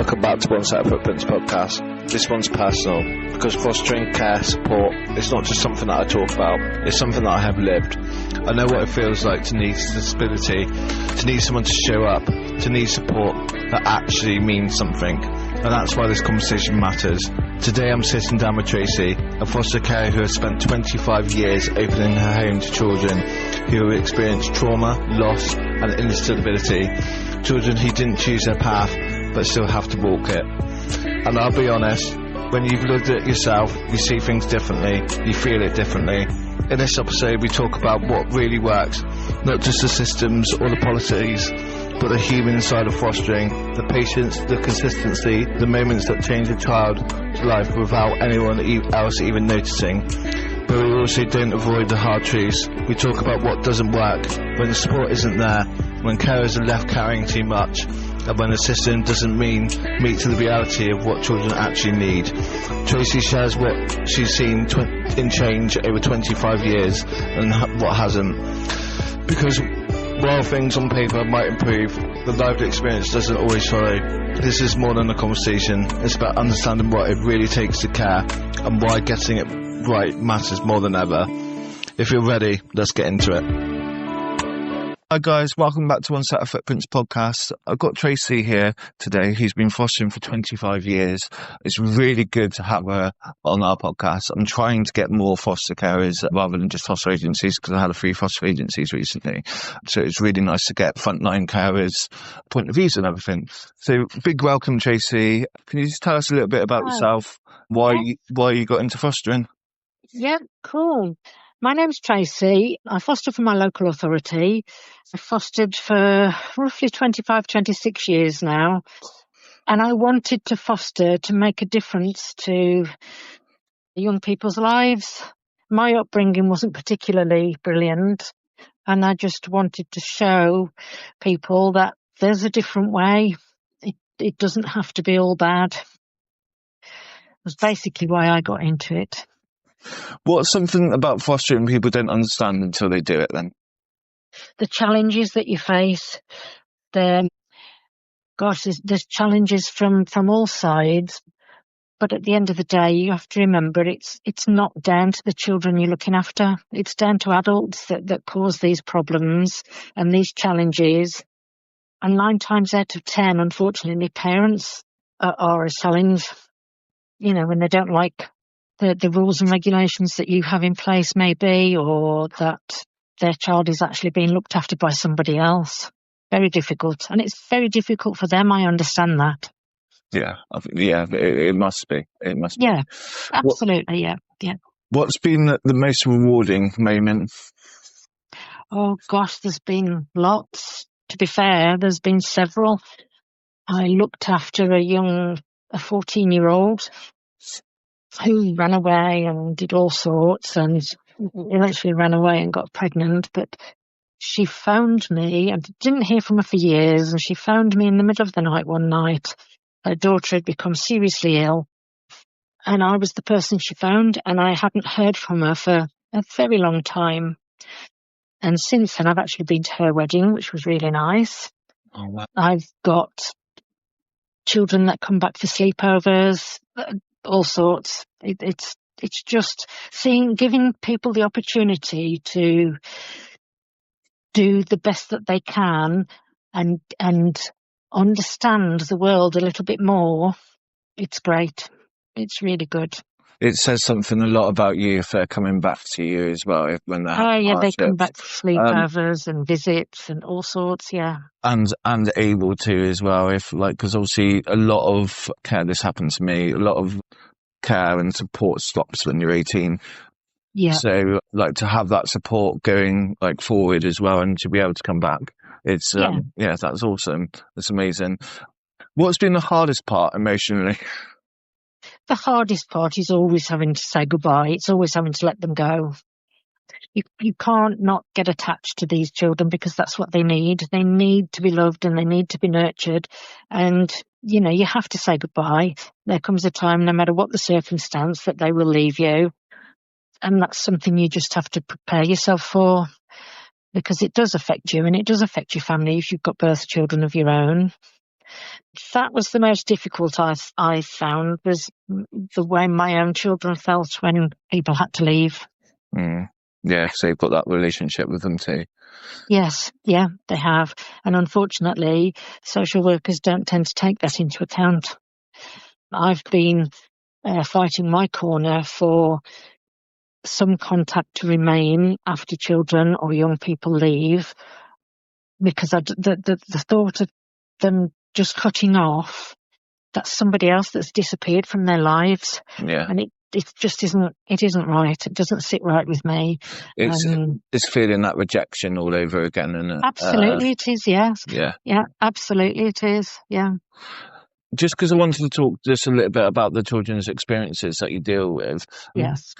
welcome back to One Set of Footprints podcast. This one's personal because fostering care support is not just something that I talk about, it's something that I have lived. I know what it feels like to need stability, to need someone to show up, to need support that actually means something, and that's why this conversation matters. Today I'm sitting down with Tracy, a foster carer who has spent 25 years opening her home to children who have experienced trauma, loss and instability, children who didn't choose their path but still have to walk it. And I'll be honest, when you've looked at it yourself, you see things differently, you feel it differently. In this episode we talk about what really works, not just the systems or the policies, but the human side of fostering, the patience, the consistency, the moments that change a child's life without anyone else even noticing. But we also don't avoid the hard truths. We talk about what doesn't work, when the support isn't there, when carers are left carrying too much, and when the system doesn't meet to the reality of what children actually need. Tracy shares what she's seen in change over 25 years and what hasn't. Because while things on paper might improve, the lived experience doesn't always follow. This is more than a conversation. It's about understanding what it really takes to care and why getting it right matters more than ever. If you're ready, let's get into it. Hi guys, welcome back to One Set of Footprints podcast. I've got Tracy here today, who's been fostering for 25 years. It's really good to have her on our podcast. I'm trying to get more foster carers rather than just foster agencies, because I had a few foster agencies recently. So it's really nice to get frontline carers' point of views and everything. So big welcome, Tracy. Can you just tell us a little bit about yourself, why you got into fostering? Yeah, cool. My name's Tracy. I foster for my local authority. I fostered for roughly 25, 26 years now. And I wanted to foster to make a difference to young people's lives. My upbringing wasn't particularly brilliant. And I just wanted to show people that there's a different way. It doesn't have to be all bad. It was basically why I got into it. What's something about fostering people don't understand until they do it then? The challenges that you face. There's challenges from all sides. But at the end of the day, you have to remember it's not down to the children you're looking after. It's down to adults that cause these problems and these challenges. And 9 times out of 10, unfortunately, parents are a challenge, when they don't like the rules and regulations that you have in place maybe, or that their child is actually being looked after by somebody else. Very difficult. And it's very difficult for them, I understand that. Yeah, it must be. It must be. Yeah, absolutely, yeah. What's been the most rewarding moment? Oh gosh, there's been lots. To be fair, there's been several. I looked after a 14-year-old who ran away and did all sorts, and eventually ran away and got pregnant. But she phoned me, and didn't hear from her for years, and she phoned me in the middle of the night one night. Her daughter had become seriously ill, and I was the person she phoned, and I hadn't heard from her for a very long time. And since then, I've actually been to her wedding, which was really nice. Oh, wow. I've got children that come back for sleepovers, all sorts. It's just giving people the opportunity to do the best that they can and understand the world a little bit more. It's great. It's really good. It says something a lot about you if they're coming back to you as well. When they're they come back for sleepovers and visits and all sorts, yeah. And able to as well, because obviously a lot of care, this happened to me, a lot of care and support stops when you're 18. Yeah. So to have that support going forward as well, and to be able to come back, it's that's awesome. It's amazing. What's been the hardest part emotionally? The hardest part is always having to say goodbye. It's always having to let them go. You can't not get attached to these children, because that's what they need. They need to be loved and they need to be nurtured. And, you have to say goodbye. There comes a time, no matter what the circumstance, that they will leave you. And that's something you just have to prepare yourself for, because it does affect you, and it does affect your family if you've got birth children of your own. That was the most difficult I found, was the way my own children felt when people had to leave. Yeah, so you've got that relationship with them too. Yes, yeah, they have. And unfortunately, social workers don't tend to take that into account. I've been fighting my corner for some contact to remain after children or young people leave, because the thought of them just cutting off, that's somebody else that's disappeared from their lives. Yeah. And it just isn't right. It doesn't sit right with me. It's feeling that rejection all over again, and absolutely it is. Yes. Yeah, absolutely it is. Yeah. Just because I wanted to talk just a little bit about the children's experiences that you deal with. Yes.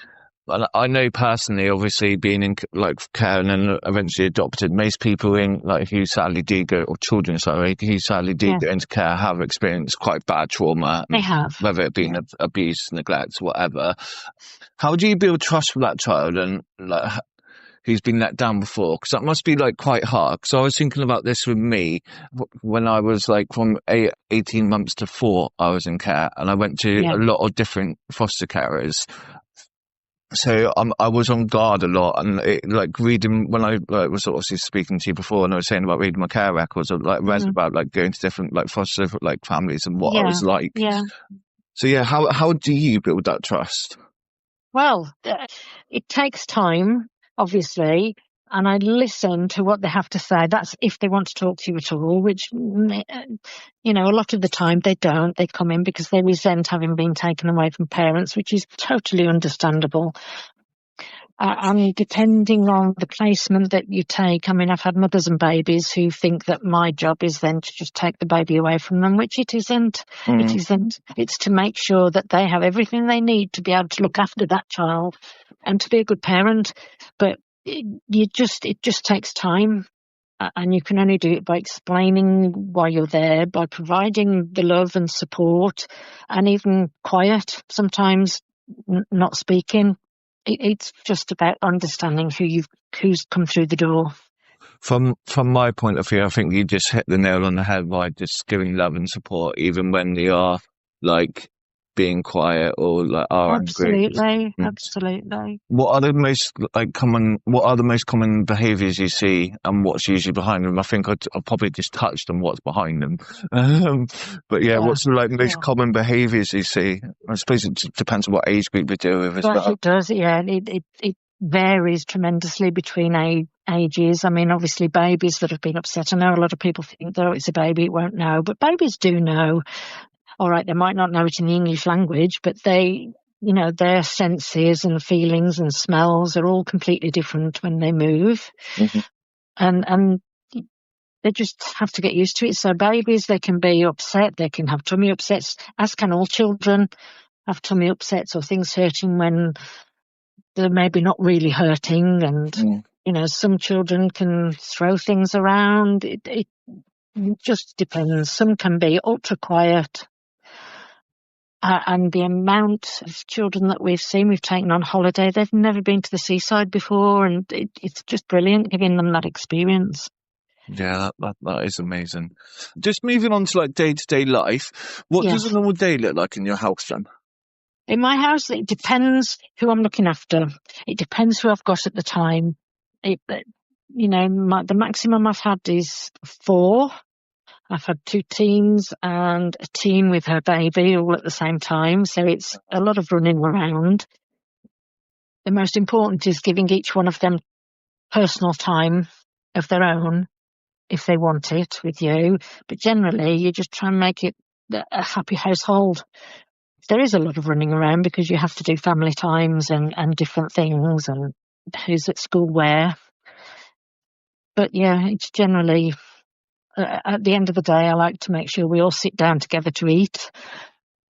I know personally, obviously, being in like care and then eventually adopted, most people in like who sadly do go, or children, sorry, who sadly do go into care have experienced quite bad trauma. They have. Whether it be abuse, neglect, whatever. How do you build trust with that child and like who's been let down before? Because that must be like quite hard. Because I was thinking about this with me when I was like from 18 months to 4, I was in care, and I went to a lot of different foster carers. So I was on guard a lot, and like reading when I was obviously speaking to you before, and I was saying about reading my care records, I read about like going to different like foster like families and what I was like. Yeah. So yeah, how do you build that trust? Well, it takes time, obviously, and I listen to what they have to say. That's if they want to talk to you at all, which, a lot of the time they don't. They come in because they resent having been taken away from parents, which is totally understandable. And depending on the placement that you take, I mean, I've had mothers and babies who think that my job is then to just take the baby away from them, which it isn't. It isn't. It's to make sure that they have everything they need to be able to look after that child and to be a good parent. But it just takes time. And you can only do it by explaining why you're there, by providing the love and support, and even quiet, sometimes not speaking. It's just about understanding who's come through the door. From my point of view, I think you just hit the nail on the head by just giving love and support, even when they are like being quiet or like are angry. Absolutely. What are the most common behaviours you see, and what's usually behind them? I think I've probably just touched on what's behind them. But what's the most common behaviours you see? I suppose it depends on what age group you deal with as well. It does, yeah. It varies tremendously between ages. I mean, obviously babies that have been upset, I know a lot of people think, though it's a baby, it won't know, but babies do know. All right, they might not know it in the English language, but their senses and feelings and smells are all completely different when they move. And they just have to get used to it. So babies, they can be upset, they can have tummy upsets, as can all children have tummy upsets or things hurting when they're maybe not really hurting. And, some children can throw things around. It just depends. Some can be ultra quiet. And the amount of children that we've taken on holiday, they've never been to the seaside before, and it's just brilliant giving them that experience. Yeah, that is amazing. Just moving on to like day-to-day life, what does a normal day look like in your house then? In my house, it depends who I'm looking after. It depends who I've got at the time. The maximum I've had is 4. I've had 2 teens and a teen with her baby all at the same time. So it's a lot of running around. The most important is giving each one of them personal time of their own, if they want it, with you. But generally, you just try and make it a happy household. There is a lot of running around because you have to do family times and different things and who's at school where. But yeah, it's generally... at the end of the day, I like to make sure we all sit down together to eat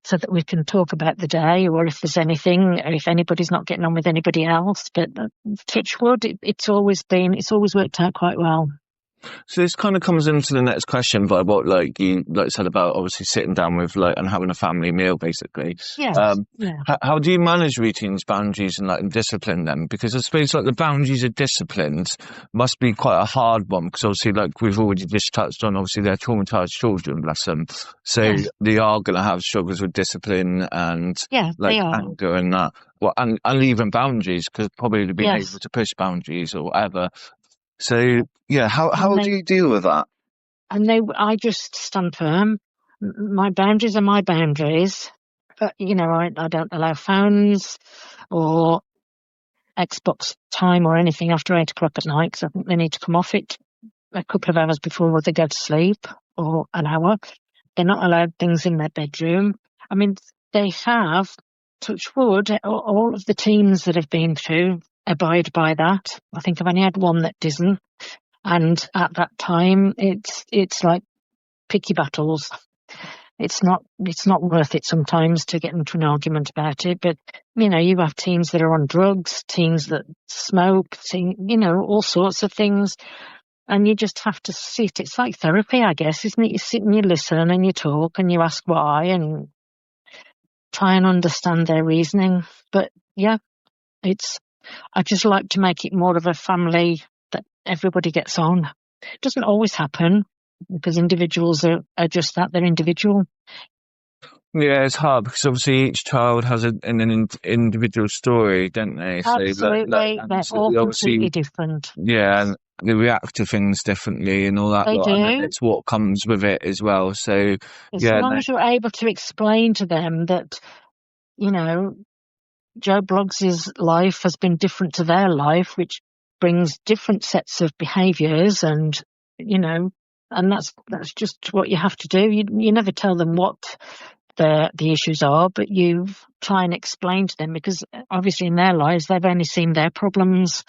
so that we can talk about the day, or if there's anything, or if anybody's not getting on with anybody else. But touch wood, it's always worked out quite well. So this kind of comes into the next question, by what like you said about obviously sitting down with and having a family meal, basically. Yes, yeah, How do you manage routines, boundaries, and discipline them? Because I suppose the boundaries of disciplines must be quite a hard one, because obviously we've already just touched on, obviously they're traumatized children, bless them. So yes, they are going to have struggles with discipline and yeah, they are. anger and that. Well, and even boundaries, because probably being able Yes, to push boundaries or whatever. So yeah, and how do you deal with that? I just stand firm. My boundaries are my boundaries, but I don't allow phones or Xbox time or anything after 8 o'clock at night, because I think they need to come off it a couple of hours before they go to sleep, or an hour. They're not allowed things in their bedroom. I mean, they have, touch wood, all of the teams that have been through abide by that. I think I've only had one that didn't. And at that time, it's like picky battles. It's not worth it sometimes to get into an argument about it. But you have teams that are on drugs, teams that smoke, all sorts of things. And you just have to sit. It's like therapy, I guess, isn't it? You sit and you listen and you talk and you ask why and try and understand their reasoning. But yeah, I just like to make it more of a family that everybody gets on. It doesn't always happen, because individuals are just that, they're individual. Yeah, it's hard because obviously each child has an individual story, don't they? So Absolutely. and They're so all obviously, completely different. yeah, and they react to things differently and all that They lot, and then do. it's what comes with it as well. So As yeah, long no, as you're able to explain to them that, you know, Joe Bloggs's life has been different to their life, which brings different sets of behaviours, and and that's just what you have to do. You never tell them what the issues are, but you try and explain to them, because obviously in their lives they've only seen their problems.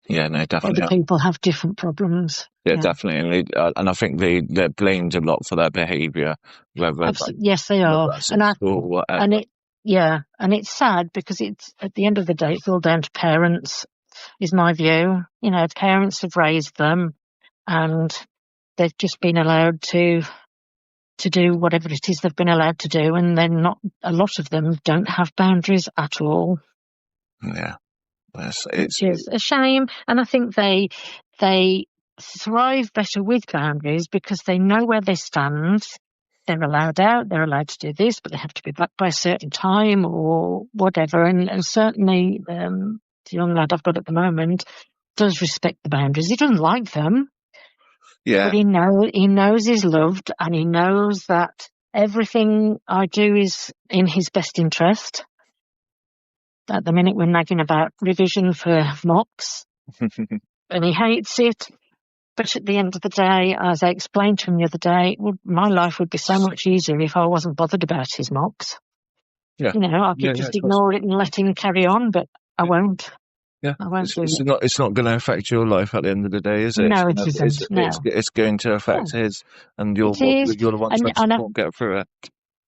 yeah, no, Other definitely. people have different problems. Yeah, Yeah, definitely, and I think they're blamed a lot for their behaviour, absolutely. Yes, they whether are, that's at school or and whatever. and it's sad, because it's, at the end of the day, it's all down to parents, is my view. Parents have raised them, and they've just been allowed to do whatever it is they've been allowed to do, and then not a lot of them don't have boundaries at all, Yeah, which is a shame. And I think they thrive better with boundaries, because they know where they stand. They're allowed out, they're allowed to do this, but they have to be back by a certain time or whatever. And certainly the young lad I've got at the moment does respect the boundaries. He doesn't like them, yeah. but he knows he's loved, and he knows that everything I do is in his best interest. At the minute, we're nagging about revision for mocks, and he hates it. But at the end of the day, as I explained to him the other day, my life would be so much easier if I wasn't bothered about his mocks. Yeah, I yeah, could yeah, just ignore it and let him carry on, but I won't. yeah. I won't do it. It's not going to affect your life at the end of the day, is it? No, it isn't. No, It's going to no, affect his, and it is. you're the one And trying to support, get through it.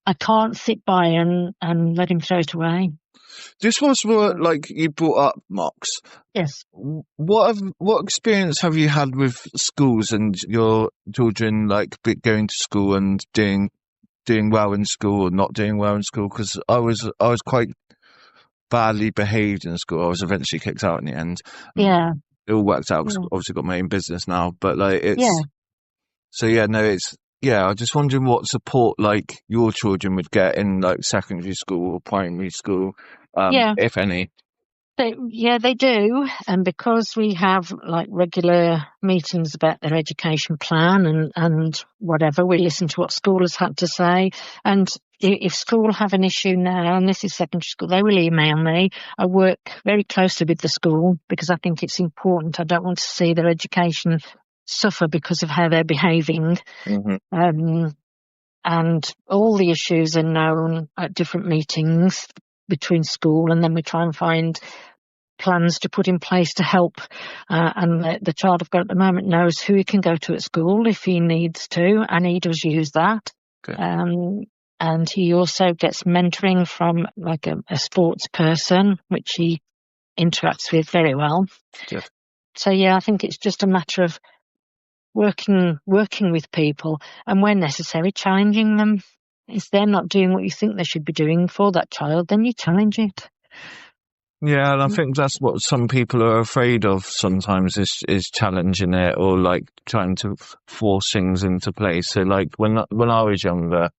I can't sit by and let him throw it away. This was what, you brought up, Mox. Yes. What experience have you had with schools and your children, going to school and doing well in school or not doing well in school? Because I was quite badly behaved in school. I was eventually kicked out in the end. Yeah. It all worked out because Yeah. I've obviously got my own business now. But Yeah. so yeah, no, I was just wondering what support your children would get in secondary school or primary school, Yeah. if any. They do. And because we have regular meetings about their education plan and whatever, we listen to what school has had to say. And if school have an issue now, and this is secondary school, they will email me. I work very closely with the school, because I think it's important. I don't want to see their education suffer because of how they're behaving. Mm-hmm. And all the issues are known at different meetings between school, and then we try and find plans to put in place to help. And the child I've got at the moment knows who he can go to at school if he needs to, and he does use that. Okay. And he also gets mentoring from a sports person, which he interacts with very well. Good. So yeah, I think it's just a matter of working with people, and where necessary, challenging them. If they're not doing what you think they should be doing for that child, then you challenge it. Yeah, and I think that's what some people are afraid of sometimes is challenging it, or like trying to force things into place. So like when I was younger,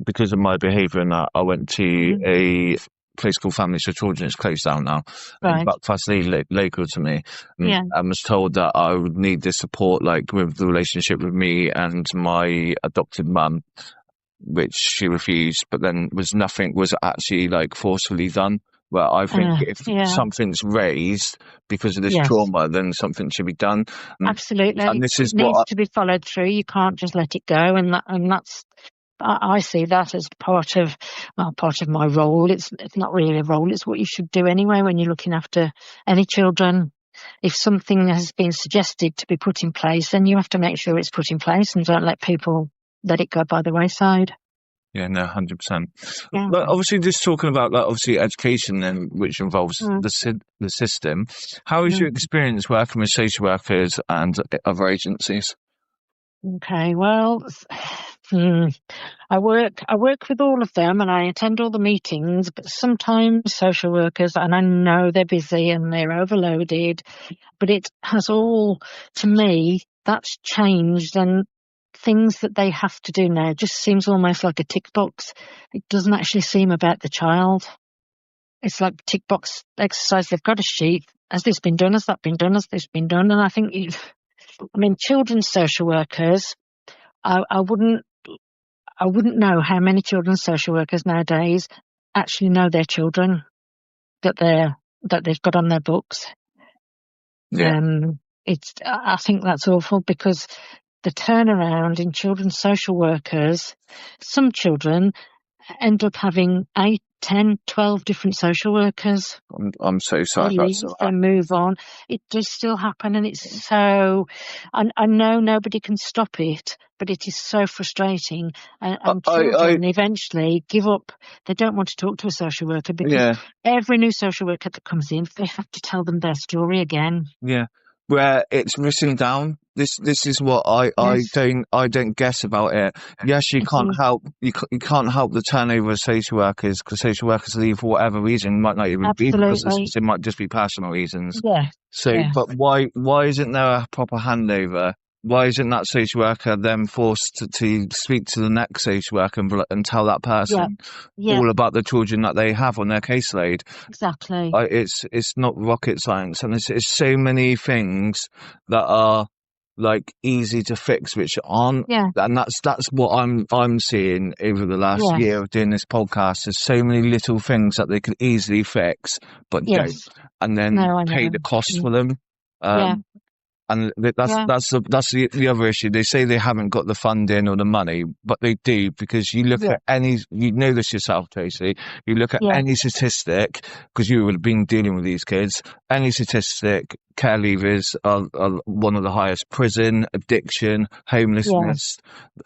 because of my behaviour and that, I went to a place called Families for Children. It's closed down now. In Right. Buckfast, local to me. Yeah. And was told that I would need this support, like with the relationship with me and my adopted mum, which she refused. But then nothing was actually like forcefully done. Well, I think if something's raised because of this trauma, then something should be done. Absolutely. And this is it needs to be followed through. You can't just let it go. And that's, I see that as part of my role. It's not really a role. It's what you should do anyway when you're looking after any children. If something has been suggested to be put in place, then you have to make sure it's put in place and don't let people let it go by the wayside. Yeah, no, 100%. Yeah. But obviously, just talking about like obviously education, then which involves the system. How is your experience working with social workers and other agencies? Okay, well, I work with all of them, and I attend all the meetings. But sometimes social workers, and I know they're busy and they're overloaded, but it has all, to me, that's changed, and things that they have to do now just seems almost like a tick box. It doesn't actually seem about the child. It's like tick box exercise. They've got a sheet. Has this been done? Has that been done? Has this been done? And I think, children's social workers, I wouldn't know how many children's social workers nowadays actually know their children that they've got on their books. Yeah. I think that's awful, because the turnaround in children's social workers, some children end up having 8, 10, 12 different social workers. I'm so sorry. They move on. It does still happen, and it's so. I know nobody can stop it, but it is so frustrating. And children eventually give up. They don't want to talk to a social worker, because every new social worker that comes in, they have to tell them their story again. Yeah. Where it's missing down. This is what I don't guess about it. Yes, you can't help the turnover of social workers, because social workers leave for whatever reason. It might not even be because it might just be personal reasons. Yeah. So, but why isn't there a proper handover? Why isn't that social worker then forced to speak to the next social worker and tell that person all about the children that they have on their caseload? Exactly. It's not rocket science, and it's so many things that are like easy to fix, which aren't. And that's what I'm seeing over the last year of doing this podcast. There's so many little things that they could easily fix, but don't, and then pay the cost for them. And that's the other issue. They say they haven't got the funding or the money, but they do, because you look at you know this yourself, Tracy. You look at any statistic, because you would have been dealing with these kids. Any statistic, care leavers are one of the highest. Prison, addiction, homelessness,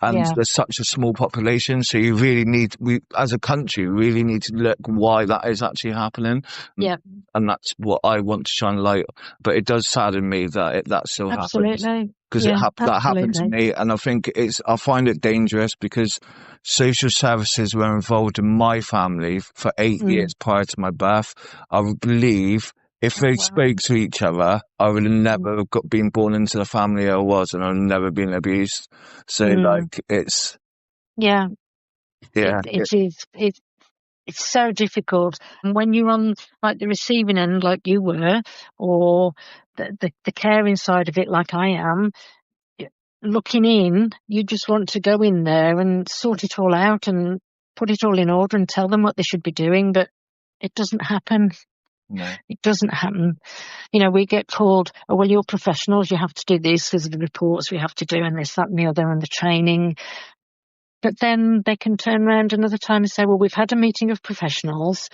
and there's such a small population. So you really we as a country really need to look why that is actually happening. And that's what I want to shine a light. But it does sadden me that still happens, because that happened to me, and I think I find it dangerous, because social services were involved in my family for 8 years prior to my birth. I would believe if they spoke to each other, I would have never been born into the family I was, and I've never been abused. So it's it's so difficult. And when you're on like the receiving end, like you were, or the caring side of it, like I am, looking in, you just want to go in there and sort it all out and put it all in order and tell them what they should be doing, but it doesn't happen. No. It doesn't happen. We get called, oh, well, you're professionals, you have to do this, there's the reports we have to do, and this, that, and the other, and the training. But then they can turn around another time and say, well, we've had a meeting of professionals.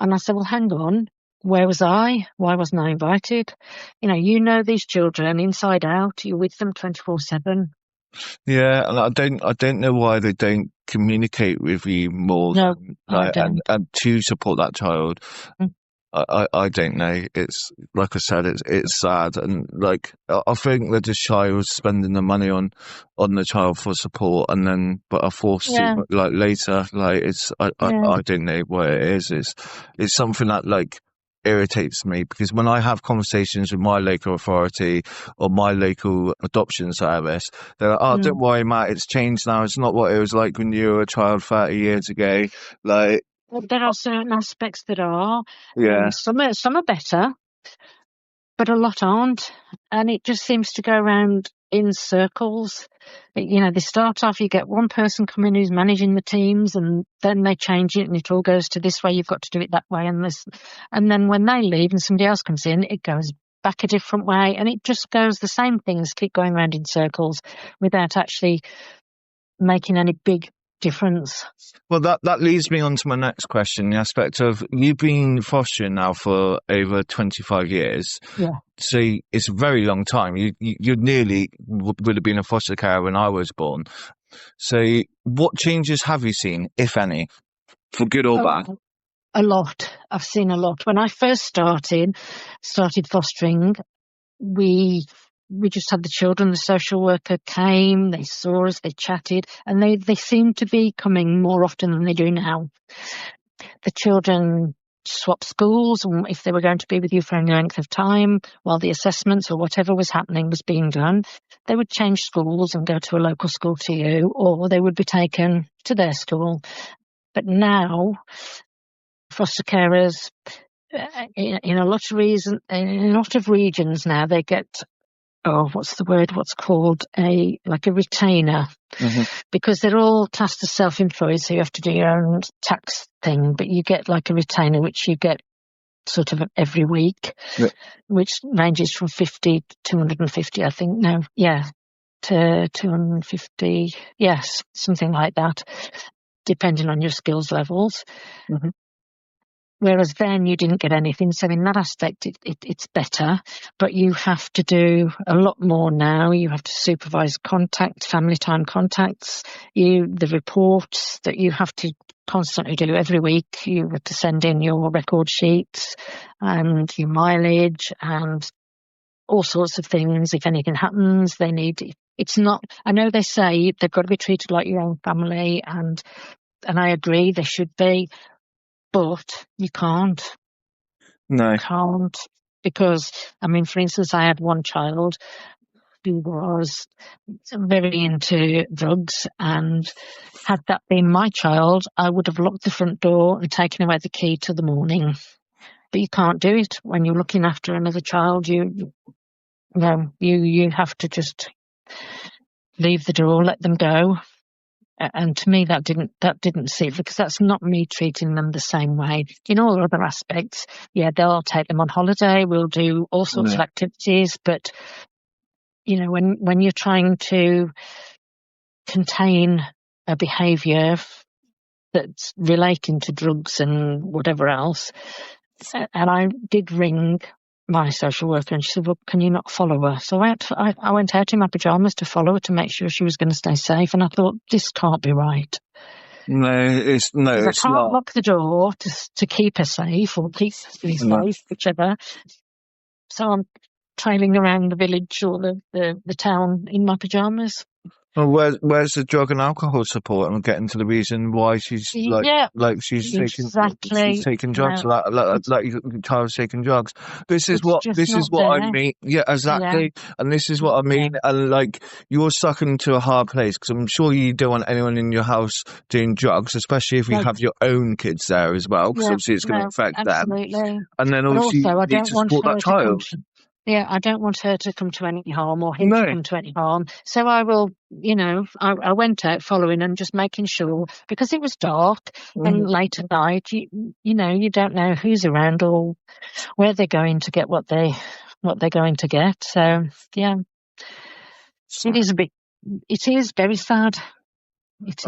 And I said, well, hang on, where was I? Why wasn't I invited? You know these children inside out. You're with them 24/7. Yeah, and I don't know why they don't communicate with you more, No, I don't. and to support that child. I don't know. It's like I said, it's sad, and like I think they're just shy of spending the money on the child for support, and then but are forced Yeah, to like later. Like yeah, I don't know what it is. It's something that like irritates me, because when I have conversations with my local authority or my local adoption service, they're like, "Oh, don't mm. worry, Matt. It's changed now. It's not what it was like when you were a child 30 years ago." Like, But there are certain aspects that are, yeah. and some are better, but a lot aren't. And it just seems to go around in circles. They start off, you get one person come in who's managing the teams, and then they change it and it all goes to this way, you've got to do it that way, and this. And then when they leave and somebody else comes in, it goes back a different way, and it just goes, the same things keep going around in circles without actually making any big difference. Well, that leads me on to my next question, the aspect of you've been fostering now for over 25 years. Yeah. So it's a very long time. You nearly would have been a foster carer when I was born. So what changes have you seen, if any, for good or bad? A lot. I've seen a lot. When I first started fostering, we just had the children. The social worker came, they saw us, they chatted, and they seem to be coming more often than they do now. The children swapped schools, and if they were going to be with you for any length of time while the assessments or whatever was happening was being done, they would change schools and go to a local school to you, or they would be taken to their school. But now, foster carers, in a lot of regions now, they get, what's called a retainer, because they're all classed as self-employed, so you have to do your own tax thing, but you get like a retainer, which you get sort of every week, which ranges from 50 to 250, I think. No, yeah, to 250, yes, something like that, depending on your skills levels. Whereas then you didn't get anything. So in that aspect, it's better, but you have to do a lot more now. You have to supervise family time contacts, the reports that you have to constantly do every week. You have to send in your record sheets and your mileage and all sorts of things. If anything happens, it's not, I know they say they've got to be treated like your own family, and I agree they should be. But you can't. No. You can't. Because, for instance, I had one child who was very into drugs, and had that been my child, I would have locked the front door and taken away the key till the morning. But you can't do it when you're looking after another child. You have to just leave the door, let them go. And to me, that didn't sit, because that's not me treating them the same way. In all other aspects, yeah, they'll take them on holiday. We'll do all sorts of activities, but when you're trying to contain a behaviour that's relating to drugs and whatever else, and I did ring my social worker, and she said, "Well, can you not follow her?" So I went out in my pyjamas to follow her to make sure she was going to stay safe, and I thought, this can't be right. No, it's I can't not. lock the door to keep her safe, or keep me safe, whichever. So I'm trailing around the village or the town in my pyjamas. Well, where's the drug and alcohol support? I'm getting to the reason why she's she's taking drugs, like your child's taking drugs. This is what I mean. Yeah, exactly. Yeah. And this is what I mean. Yeah. And like, you're stuck into a hard place, because I'm sure you don't want anyone in your house doing drugs, especially if you have your own kids there as well, because obviously it's going to affect them. And then also, you need to support that child. Yeah, I don't want her to come to any harm, or him to come to any harm. So I will, I went out following and just making sure, because it was dark and late at night, you don't know who's around or where they're going to get what they're going to get. So yeah, it is very sad. It's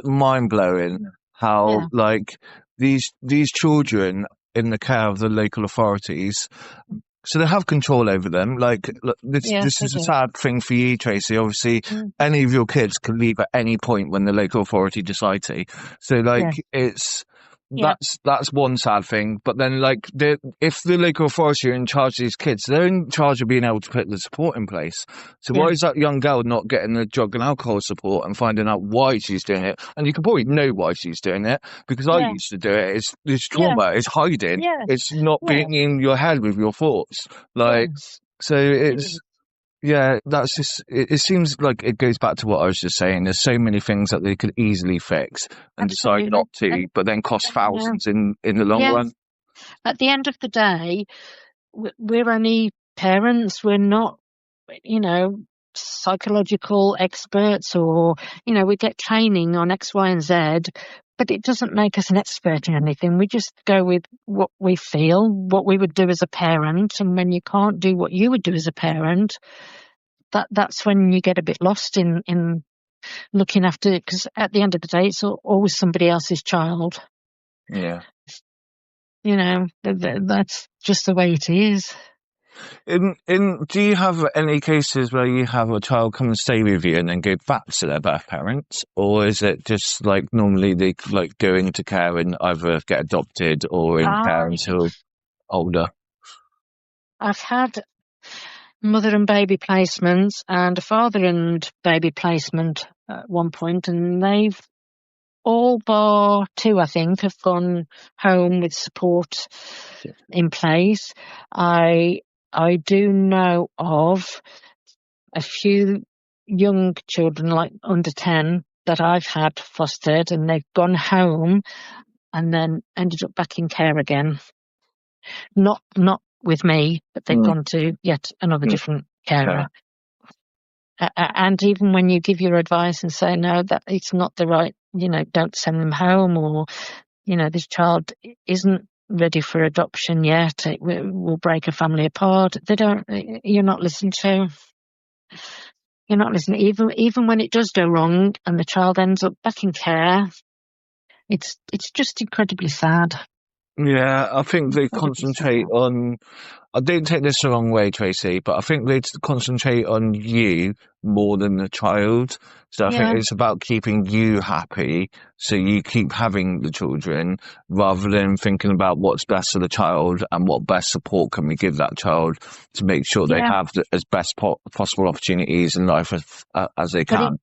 mind blowing how like these children in the care of the local authorities, so they have control over them. Like, this is a sad thing for you, Tracy. Obviously, any of your kids can leave at any point when the local authority decide to. So, like, it's Yeah. that's one sad thing. But then, like, if the local authority are in charge of these kids, they're in charge of being able to put the support in place. So Yeah. why is that young girl not getting the drug and alcohol support and finding out why she's doing it? And you can probably know why she's doing it, because I Yeah. used to do it. It's Yeah. trauma. It's hiding. Yeah. It's not Yeah. being in your head with your thoughts. Like, Yes. so it's. Yeah, that's just. It seems like it goes back to what I was just saying. There's so many things that they could easily fix and decide Absolutely. not to, but then cost thousands in the long Yeah. run. At the end of the day, we're only parents. We're not, psychological experts, or, we get training on X, Y, and Z, but it doesn't make us an expert in anything. We just go with what we feel, what we would do as a parent. And when you can't do what you would do as a parent, that's when you get a bit lost in looking after it, because at the end of the day, it's always somebody else's child. Yeah. That's just the way it is. Do you have any cases where you have a child come and stay with you and then go back to their birth parents, or is it just like normally they like go into care and either get adopted or in care until older? I've had mother and baby placements and a father and baby placement at one point, and they've all bar two, I think, have gone home with support in place. I do know of a few young children, like under 10, that I've had fostered, and they've gone home and then ended up back in care again. Not with me, but they've gone to yet another different carer. And even when you give your advice and say, no, that it's not the right, don't send them home, or, this child isn't ready for adoption yet, it will break a family apart. You're not listened to. You're not listening. Even when it does go wrong and the child ends up back in care, it's just incredibly sad. Yeah, I think they concentrate on. I don't take this the wrong way, Tracy, but I think they concentrate on you more than the child. So I think it's about keeping you happy, so you keep having the children, rather than thinking about what's best for the child and what best support can we give that child to make sure they have as best possible opportunities in life as they can.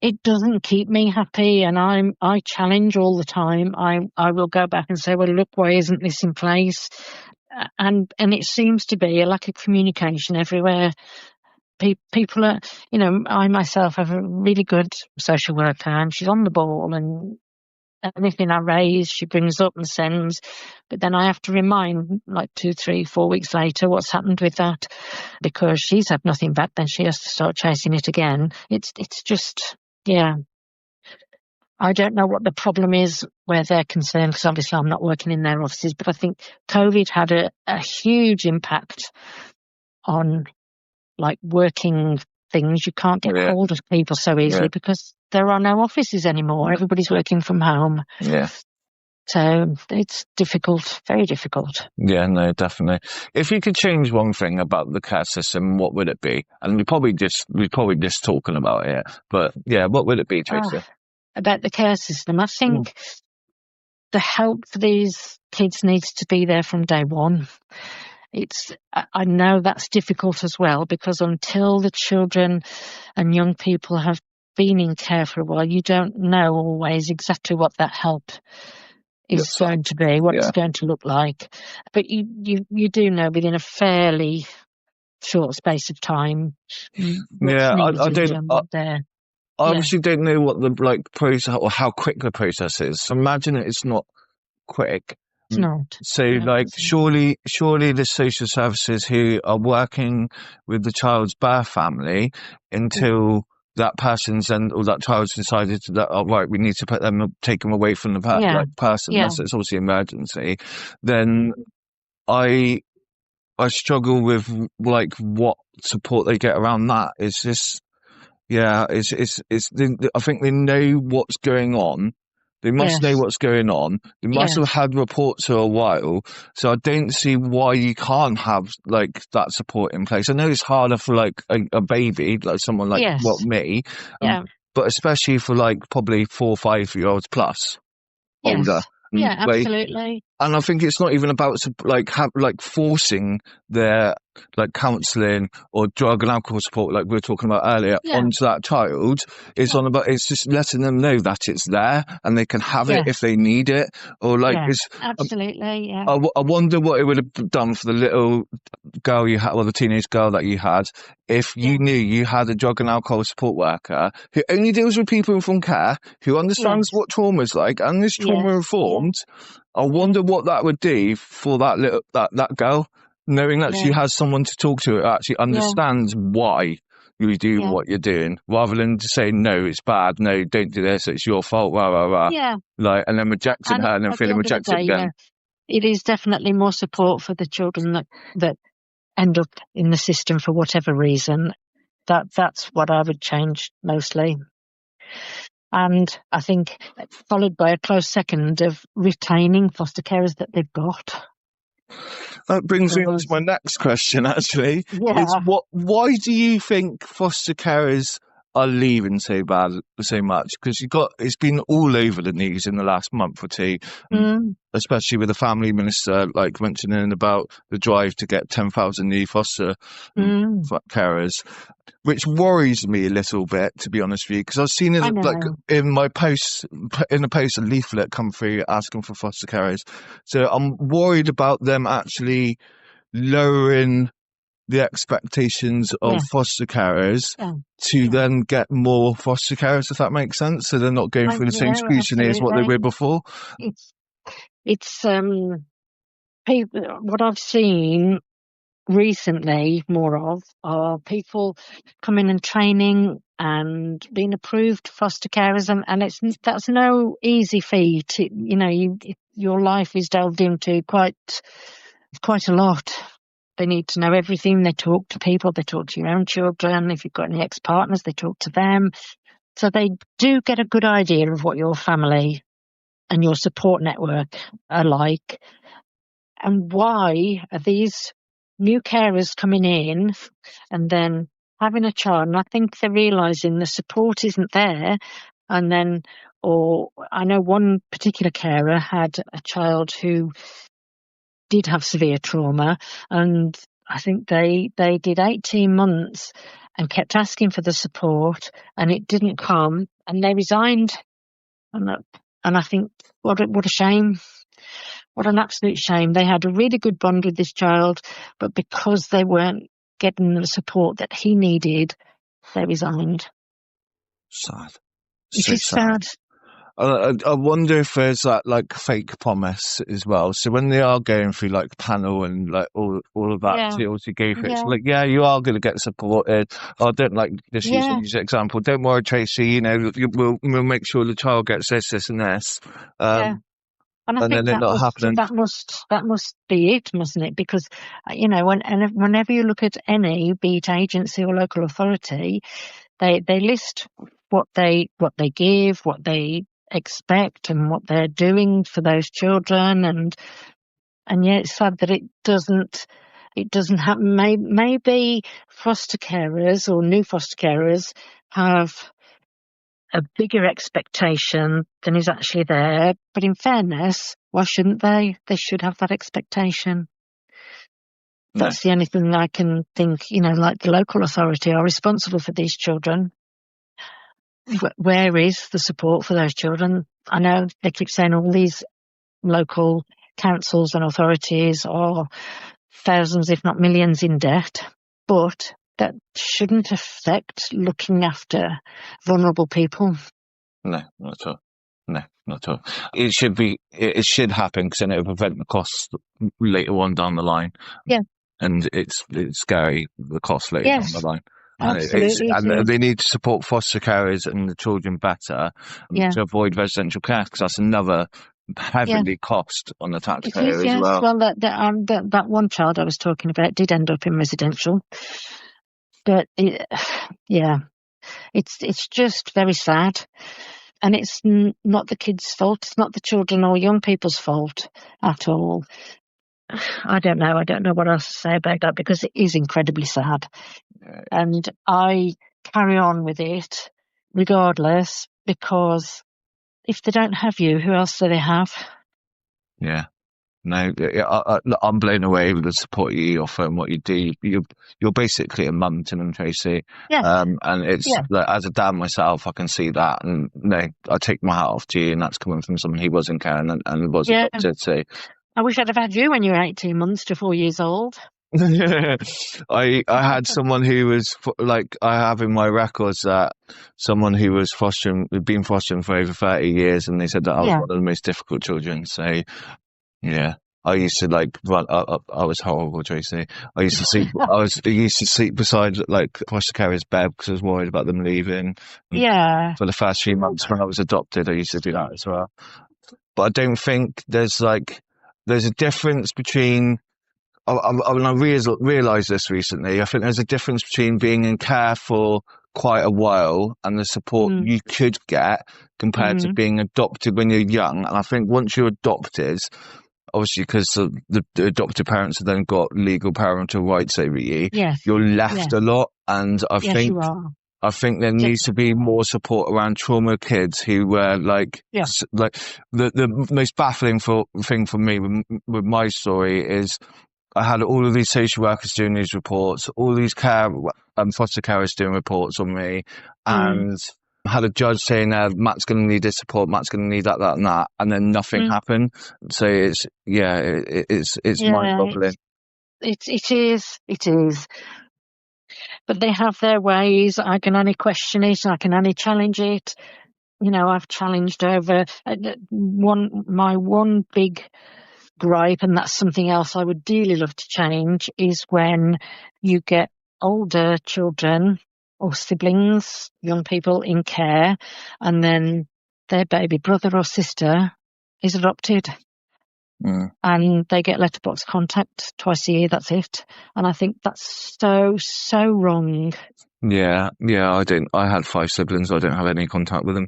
It doesn't keep me happy, and I challenge all the time. I will go back and say, well, look, why isn't this in place? And it seems to be a lack of communication everywhere. People are, I myself have a really good social worker, and she's on the ball, and anything I raise, she brings up and sends. But then I have to remind, like 2, 3, 4 weeks later, what's happened with that, because she's had nothing back. Then she has to start chasing it again. It's just, I don't know what the problem is where they're concerned, because obviously I'm not working in their offices, but I think COVID had a huge impact on, like, working things. You can't get hold of people so easily because there are no offices anymore. Everybody's working from home. Yeah. So it's difficult, very difficult. Yeah, no, definitely. If you could change one thing about the care system, what would it be? And we're probably just talking about it, but yeah, what would it be, Tracy? About the care system, I think the help for these kids needs to be there from day one. I know that's difficult as well, because until the children and young people have been in care for a while, you don't know always exactly what that help is going to be, what it's going to look like. But you do know within a fairly short space of time. I obviously don't know what the process or how quick the process is. So imagine it's not quick. It's not. So surely the social services who are working with the child's birth family until that person's or that child's decided that we need to take them away from the person. Unless it's obviously emergency. Then I struggle with what support they get around that. Is this? Yeah, I think they know what's going on. They must know what's going on. They must have had reports for a while. So I don't see why you can't have that support in place. I know it's harder for a baby, like someone like me, but especially for probably 4 or 5 year olds plus older. Yeah, way. absolutely. And I think it's not even about forcing their counselling or drug and alcohol support, like we were talking about earlier, Yeah, onto that child. yeah, It's just letting them know that it's there and they can have it yeah, if they need it. Or yeah, it's. absolutely. Yeah, I wonder what it would have done for the little girl you had, or the teenage girl that you had, if you yeah, knew you had a drug and alcohol support worker who only deals with people from care, who understands yes, what trauma is like and is trauma yes, yeah, informed. I yeah, wonder what that would do for that girl, knowing that she yeah, has someone to talk to who actually yeah, understands why you do yeah, what you're doing, rather than just saying, no, it's bad, no, don't do this, it's your fault, rah, rah, rah. yeah. And then rejecting And her and then at the feeling end of the rejected day, again. yeah, it is definitely more support for the children that end up in the system for whatever reason. That's what I would change mostly. And I think followed by a close second of retaining foster carers that they've got. That brings me on to Because, my next question, actually, is yeah, why do you think foster carers are leaving so much? Because it's been all over the news in the last month or two, mm, especially with the family minister, mentioning about the drive to get 10,000 new foster mm, carers, which worries me a little bit, to be honest with you, because I've seen I it know. in my post, in a post, a leaflet come through asking for foster carers. So I'm worried about them actually lowering the expectations of Yeah, foster carers yeah, to yeah. then get more foster carers, if that makes sense. So they're not going through the same Yeah, scrutiny as what they were absolutely. before. It's it's people. What I've seen recently more of are people coming and training and being approved foster carers, and that's no easy feat. Your life is delved into quite a lot. They need to know everything. They talk to people. They talk to your own children. If you've got any ex-partners, they talk to them. So they do get a good idea of what your family and your support network are like. And why are these new carers coming in and then having a child? And I think they're realising the support isn't there. And then, or I know one particular carer had a child who did have severe trauma, and I think they did 18 months and kept asking for the support, and it didn't come, and they resigned. And I think what a shame. What an absolute shame. They had a really good bond with this child, but because they weren't getting the support that he needed, they resigned. Sad. It So is sad. sad. I wonder if there's that fake promise as well. So when they are going through panel and all of that Yeah, to also go through, it's yeah, yeah, you are going to get supported. I don't just use yeah, an example. Don't worry, Tracy. We'll make sure the child gets this and this. yeah. And I And then think it that not happening. must be it, mustn't it? Because whenever you look at any, be it agency or local authority, they list what they give, what they expect, and what they're doing for those children, and yeah, it's sad that it doesn't happen. Maybe foster carers or new foster carers have a bigger expectation than is actually there. But in fairness, why shouldn't they? They should have that expectation. No, That's the only thing I can think, like the local authority are responsible for these children. Where is the support for those children? I know they keep saying all these local councils and authorities are thousands, if not millions, in debt, but that shouldn't affect looking after vulnerable people. no, not at all. No, not at all. It should be. It should happen because then it will prevent the costs later on down the line. Yeah. And it's scary, the cost later down the Yes, line. absolutely it And is. they need to support foster carers and the children better Yeah. to avoid residential care, because that's another Yeah. heavily cost on the It taxpayer is, as yes. well. Well, that one child I was talking about did end up in residential, but yeah, it's just very sad, and it's not the kids' fault. It's not the children or young people's fault at all. I don't know. I don't know what else to say about that because it is incredibly sad, and I carry on with it regardless, because if they don't have you, who else do they have? Yeah. No, I'm blown away with the support you offer and what you do. You're basically a mum to them, Tracy. Yes. And it's Yeah. like, as a dad myself, I can see that. And no, I take my hat off to you, and that's coming from someone who was in care and was Yeah. adopted. So I wish I'd have had you when you were 18 months to 4 years old. I had someone who was like, I have in my records that someone who was had been fostering for over 30 years, and they said that I was Yeah. one of the most difficult children. So yeah. I used to like run. I was horrible, Tracy. I used to sleep. I used to sleep beside like foster carer's bed because I was worried about them leaving. Yeah. For the first few months when I was adopted, I used to do that as well. But I don't think there's a difference between. I realised this recently. I think there's a difference between being in care for quite a while and the support you could get compared to being adopted when you're young. And I think once you're adopted, obviously because the adopted parents have then got legal parental rights over you, Yes. you're left a lot. And I Yes, think you are. I think there needs to be more support around trauma kids who were like the most baffling thing for me with my story is I had all of these social workers doing these reports, all these foster carers doing reports on me, and had a judge saying, Matt's going to need this support, Matt's going to need that, and that, and then nothing happened. So it's mind-boggling. It is. But they have their ways. I can only question it. I can only challenge it. You know, I've challenged over my one big gripe, and that's something else I would dearly love to change, is when you get older children or siblings, young people in care, and then their baby brother or sister is adopted. And they get letterbox contact twice a year, that's it. And I think that's so wrong. Yeah, I had 5 siblings, I don't have any contact with them.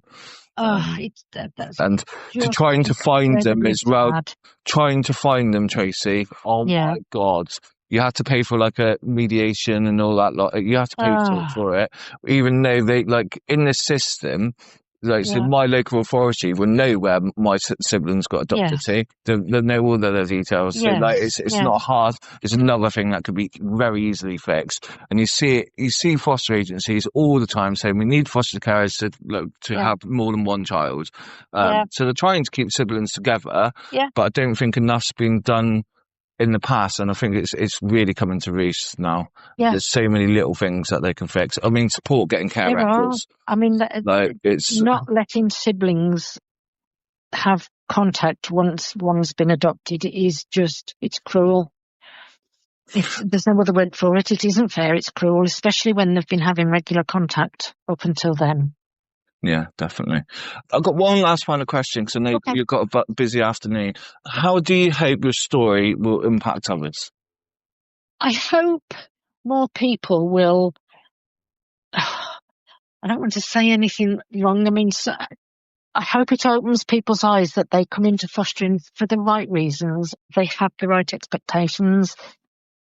And trying to find them as well, trying to find them, Tracy, my God. You have to pay for like a mediation and all that lot. You have to pay for it, even though they like in the system. So my local authority will know where my siblings got adopted to. They'll know all the details. So it's not hard. It's another thing that could be very easily fixed. And you see foster agencies all the time saying we need foster carers to have more than one child. So they're trying to keep siblings together. But I don't think enough's been done in the past, and I think it's really coming to roost now. There's so many little things that they can fix. I mean, support getting care records. I mean, it's not letting siblings have contact once one's been adopted is just, it's cruel. There's no other word for it. It isn't fair. It's cruel, especially when they've been having regular contact up until then. Yeah, definitely. I've got one last final question because I know you've got a busy afternoon. How do you hope your story will impact others? I hope more people will. I don't want to say anything wrong. I mean, I hope it opens people's eyes that they come into fostering for the right reasons. They have the right expectations.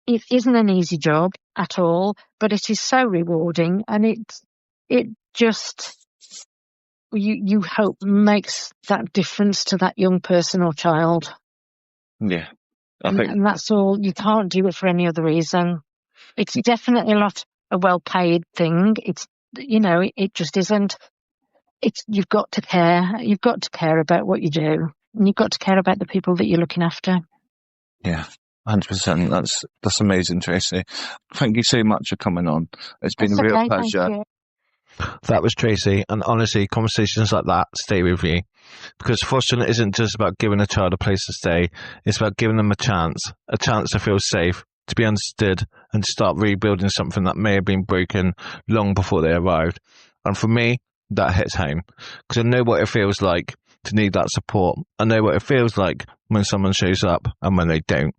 It isn't an easy job at all, but it is so rewarding, and it just. You hope makes that difference to that young person or child. Yeah, and that's all. You can't do it for any other reason. It's definitely not a well-paid thing. It's, it just isn't. You've got to care. You've got to care about what you do, and you've got to care about the people that you're looking after. Yeah. 100%. That's amazing, Tracy. Thank you so much for coming on. It's been a real pleasure. That was Tracy, and honestly, conversations like that stay with you, because fostering isn't just about giving a child a place to stay. It's about giving them a chance to feel safe, to be understood, and to start rebuilding something that may have been broken long before they arrived. And for me, that hits home, because I know what it feels like to need that support. I know what it feels like when someone shows up and when they don't.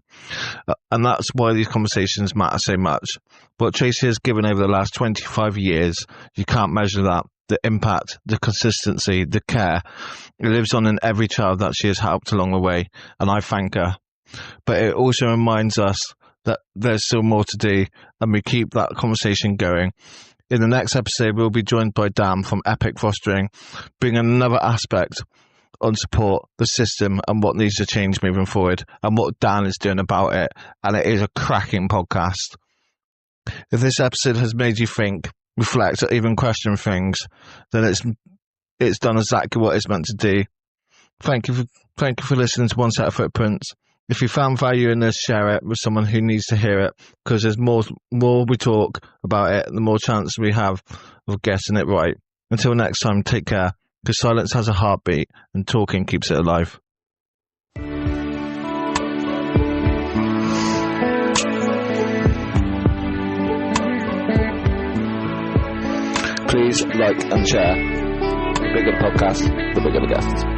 And that's why these conversations matter so much. What Tracy has given over the last 25 years, you can't measure that. The impact, the consistency, the care. It lives on in every child that she has helped along the way, and I thank her. But it also reminds us that there's still more to do, and we keep that conversation going. In the next episode, we'll be joined by Dan from Epic Fostering, bringing another aspect on support, the system, and what needs to change moving forward, and what Dan is doing about it. And it is a cracking podcast. If this episode has made you think, reflect, or even question things, then it's done exactly what it's meant to do. Thank you for listening to One Set of Footprints. If you found value in this, share it with someone who needs to hear it, because there's more we talk about it, the more chance we have of guessing it right. Until next time, take care, because silence has a heartbeat and talking keeps it alive. Please like and share. The bigger the podcast, the bigger the guests.